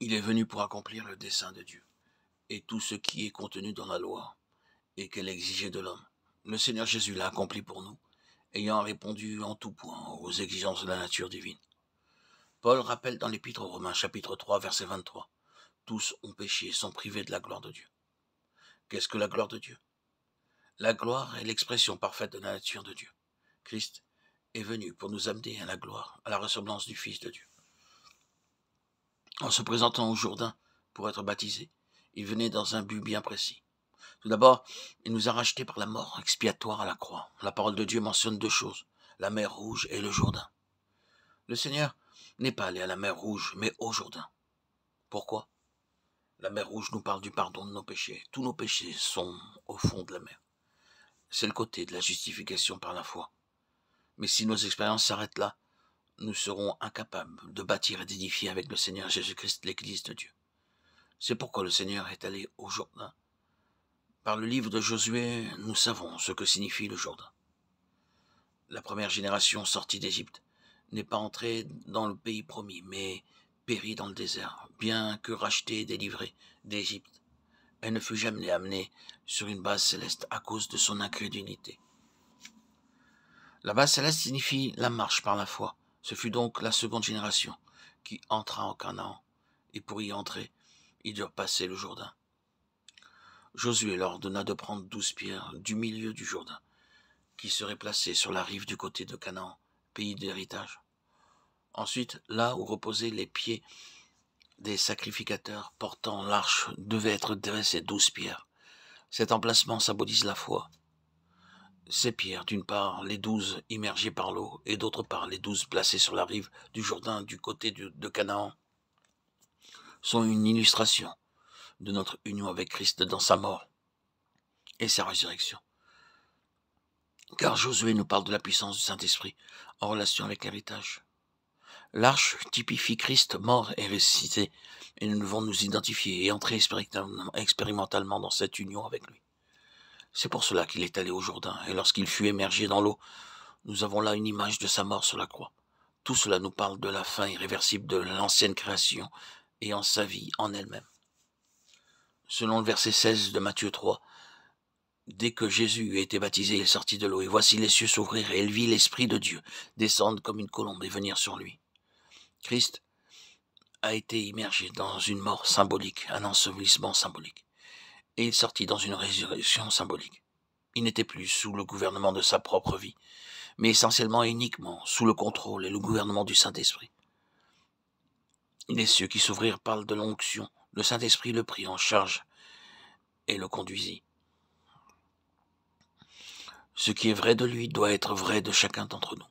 Il est venu pour accomplir le dessein de Dieu et tout ce qui est contenu dans la loi et qu'elle exigeait de l'homme. Le Seigneur Jésus l'a accompli pour nous, ayant répondu en tout point aux exigences de la nature divine. Paul rappelle dans l'Épître aux Romains, chapitre 3, verset 23, « Tous ont péché et sont privés de la gloire de Dieu. » Qu'est-ce que la gloire de Dieu? La gloire est l'expression parfaite de la nature de Dieu. Christ est venu pour nous amener à la gloire, à la ressemblance du Fils de Dieu. En se présentant au Jourdain pour être baptisé, il venait dans un but bien précis. Tout d'abord, il nous a rachetés par la mort expiatoire à la croix. La parole de Dieu mentionne deux choses, la mer Rouge et le Jourdain. Le Seigneur n'est pas allé à la mer Rouge, mais au Jourdain. Pourquoi? La mer Rouge nous parle du pardon de nos péchés. Tous nos péchés sont au fond de la mer. C'est le côté de la justification par la foi. Mais si nos expériences s'arrêtent là, nous serons incapables de bâtir et d'édifier avec le Seigneur Jésus-Christ l'Église de Dieu. C'est pourquoi le Seigneur est allé au Jourdain. Par le livre de Josué, nous savons ce que signifie le Jourdain. La première génération sortie d'Égypte n'est pas entrée dans le pays promis, mais périt dans le désert, bien que rachetée et délivrée d'Égypte. Elle ne fut jamais amenée sur une base céleste à cause de son incrédulité. La base céleste signifie la marche par la foi. Ce fut donc la seconde génération qui entra en Canaan, et pour y entrer, ils durent passer le Jourdain. Josué leur ordonna de prendre 12 pierres du milieu du Jourdain, qui seraient placées sur la rive du côté de Canaan, pays d'héritage. Ensuite, là où reposaient les pieds des sacrificateurs portant l'arche devaient être dressées 12 pierres. Cet emplacement symbolise la foi. Ces pierres, d'une part les 12 immergées par l'eau, et d'autre part les 12 placées sur la rive du Jourdain du côté de Canaan, sont une illustration de notre union avec Christ dans sa mort et sa résurrection. Car Josué nous parle de la puissance du Saint-Esprit en relation avec l'héritage. L'arche typifie Christ mort et ressuscité, et nous devons nous identifier et entrer expérimentalement dans cette union avec lui. C'est pour cela qu'il est allé au Jourdain, et lorsqu'il fut émergé dans l'eau, nous avons là une image de sa mort sur la croix. Tout cela nous parle de la fin irréversible de l'ancienne création et en sa vie en elle-même. Selon le verset 16 de Matthieu 3, dès que Jésus a été baptisé, il sortit de l'eau, et voici les cieux s'ouvrir, et il vit l'Esprit de Dieu descendre comme une colombe et venir sur lui. Christ a été immergé dans une mort symbolique, un ensevelissement symbolique, et il sortit dans une résurrection symbolique. Il n'était plus sous le gouvernement de sa propre vie, mais essentiellement et uniquement sous le contrôle et le gouvernement du Saint-Esprit. Les cieux qui s'ouvrirent parlent de l'onction. Le Saint-Esprit le prit en charge et le conduisit. Ce qui est vrai de lui doit être vrai de chacun d'entre nous.